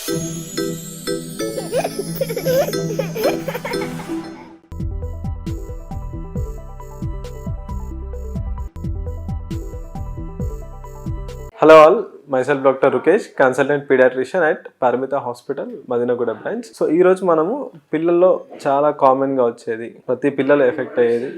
Hello all, myself Dr. Rukesh, consultant pediatrician at Paramita Hospital, Madinaguda branch. So ఈరోజు మనము పిల్లల్లో చాలా కామన్గా వచ్చేది, ప్రతి పిల్లలు ఎఫెక్ట్ అయ్యేది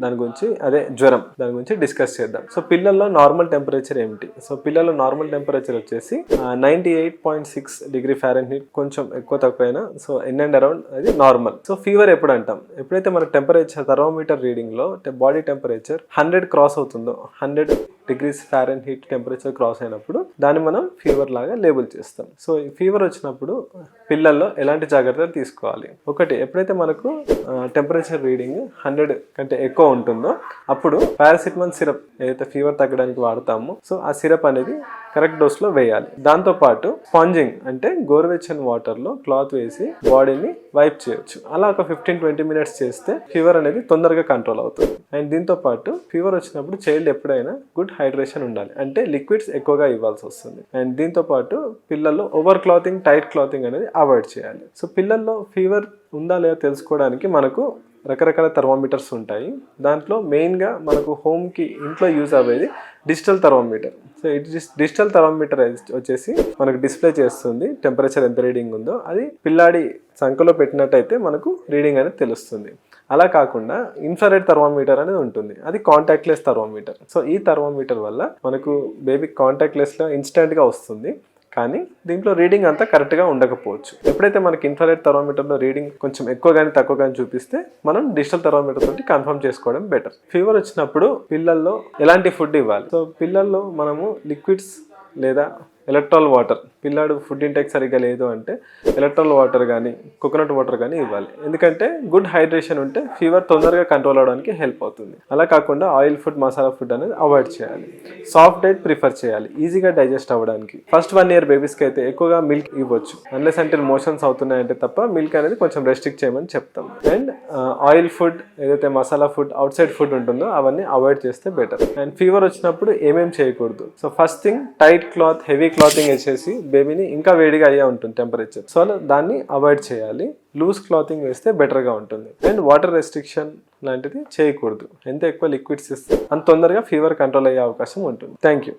దాని గురించి, అదే జ్వరం, దాని గురించి డిస్కస్ చేద్దాం. సో పిల్లల్లో నార్మల్ టెంపరేచర్ ఏమిటి? సో పిల్లల్లో నార్మల్ టెంపరేచర్ వచ్చేసి 98.6 డిగ్రీ ఫారెన్హీట్, కొంచెం ఎక్కువ తక్కువైనా సో ఇన్ అండ్ అరౌండ్ అది నార్మల్. సో ఫీవర్ ఎప్పుడు అంటాం? ఎప్పుడైతే మన టెంపరేచర్ థర్మోమీటర్ రీడింగ్లో బాడీ టెంపరేచర్ 100 క్రాస్ అవుతుందో, 100 డిగ్రీస్ ఫారెన్హీట్ టెంపరేచర్ క్రాస్ అయినప్పుడు దాన్ని మనం ఫీవర్ లాగా లేబుల్ చేస్తాం. సో ఈ ఫీవర్ వచ్చినప్పుడు పిల్లల్లో ఎలాంటి జాగ్రత్తలు తీసుకోవాలి? ఒకటి, ఎప్పుడైతే మనకు టెంపరేచర్ రీడింగ్ 100 కంటే ఎక్కువ ఉంటుందో అప్పుడు పారాసిటమాల్ సిరప్ ఏదైతే ఫీవర్ తగ్గడానికి వాడతామో సో ఆ సిరప్ అనేది కరెక్ట్ డోస్లో వేయాలి. దాంతోపాటు స్పాంజింగ్ అంటే గోరువెచ్చని వాటర్లో క్లాత్ వేసి బాడీని వైప్ చేయొచ్చు. అలా ఒక 15-20 మినిట్స్ చేస్తే ఫీవర్ అనేది తొందరగా కంట్రోల్ అవుతుంది. అండ్ దీంతో పాటు ఫీవర్ వచ్చినప్పుడు చైల్డ్ ఎప్పుడైనా గుడ్ హైడ్రేషన్ ఉండాలి, అంటే లిక్విడ్స్ ఎక్కువగా ఇవ్వాల్సి వస్తుంది. అండ్ దీంతో పాటు పిల్లల్లో ఓవర్ క్లాతింగ్, టైట్ క్లాతింగ్ అనేది అవాయిడ్ చేయాలి. సో పిల్లల్లో ఫీవర్ ఉందా లేదా తెలుసుకోవడానికి మనకు రకరకాల థర్మోమీటర్స్ ఉంటాయి. దాంట్లో మెయిన్గా మనకు హోమ్కి ఇంట్లో యూజ్ అయ్యేది డిజిటల్ థర్మోమీటర్. సో ఈ డిజిటల్ థర్మోమీటర్ వచ్చేసి మనకు డిస్ప్లే చేస్తుంది టెంపరేచర్ ఎంత రీడింగ్ ఉందో. అది పిల్లాడి సంఖ్యలో పెట్టినట్టయితే మనకు రీడింగ్ అనేది తెలుస్తుంది. అలా కాకుండా ఇన్ఫ్రారెడ్ థర్మోమీటర్ అనేది ఉంటుంది, అది కాంటాక్ట్లెస్ థర్మోమీటర్. సో ఈ థర్మోమీటర్ వల్ల మనకు బేబీ కాంటాక్ట్లెస్లో ఇన్స్టెంట్గా వస్తుంది, కానీ దీంట్లో రీడింగ్ అంతా కరెక్ట్గా ఉండకపోవచ్చు. ఎప్పుడైతే మనకి ఇన్ఫ్రారెడ్ థర్మోమీటర్లో రీడింగ్ కొంచెం ఎక్కువ కానీ తక్కువ కానీ చూపిస్తే మనం డిజిటల్ థర్మోమీటర్ తోటి కన్ఫర్మ్ చేసుకోవడం బెటర్. ఫీవర్ వచ్చినప్పుడు పిల్లల్లో ఎలాంటి ఫుడ్ ఇవ్వాలి? సో పిల్లల్లో మనము లిక్విడ్స్ లేదా ఎలక్ట్రాల్ వాటర్, పిల్లాడు ఫుడ్ ఇంటేక్ సరిగ్గా లేదు అంటే ఎలక్ట్రాల్ వాటర్ కానీ కోకోనట్ వాటర్ కానీ ఇవ్వాలి. ఎందుకంటే గుడ్ హైడ్రేషన్ ఉంటే ఫీవర్ తొందరగా కంట్రోల్ అవడానికి హెల్ప్ అవుతుంది. అలా కాకుండా ఆయిల్ ఫుడ్, మసాలా ఫుడ్ అనేది అవాయిడ్ చేయాలి. సాఫ్ట్ డైట్ ప్రిఫర్ చేయాలి, ఈజీగా డైజెస్ట్ అవ్వడానికి. ఫస్ట్ 1 ఇయర్ బేబీస్కి అయితే ఎక్కువగా మిల్క్ ఇవ్వచ్చు, అన్లెస్ అంటే మోషన్స్ అవుతున్నాయంటే తప్ప మిల్క్ అనేది కొంచెం రెస్ట్రిక్ట్ చేయమని చెప్తాం. అండ్ ఆయిల్ ఫుడ్, ఏదైతే masala food, out side food ఉంటుందో అవన్నీ అవాయిడ్ చేస్తే బెటర్. అండ్ ఫీవర్ వచ్చినప్పుడు ఏమేమి చేయకూడదు? So first thing, tight cloth, heavy clothing వేసేసి బేబీని ఇంకా వేడిగా అయ్యే ఉంటుంది టెంపరేచర్, సో దాన్ని అవాయిడ్ చేయాలి. లూజ్ క్లాతింగ్ వేస్తే బెటర్గా ఉంటుంది. అండ్ వాటర్ రెస్ట్రిక్షన్ లాంటిది చేయకూడదు. ఎంత ఎక్కువ లిక్విడ్స్ ఇస్తే అంత తొందరగా ఫీవర్ కంట్రోల్ అయ్యే అవకాశం ఉంటుంది. Thank you.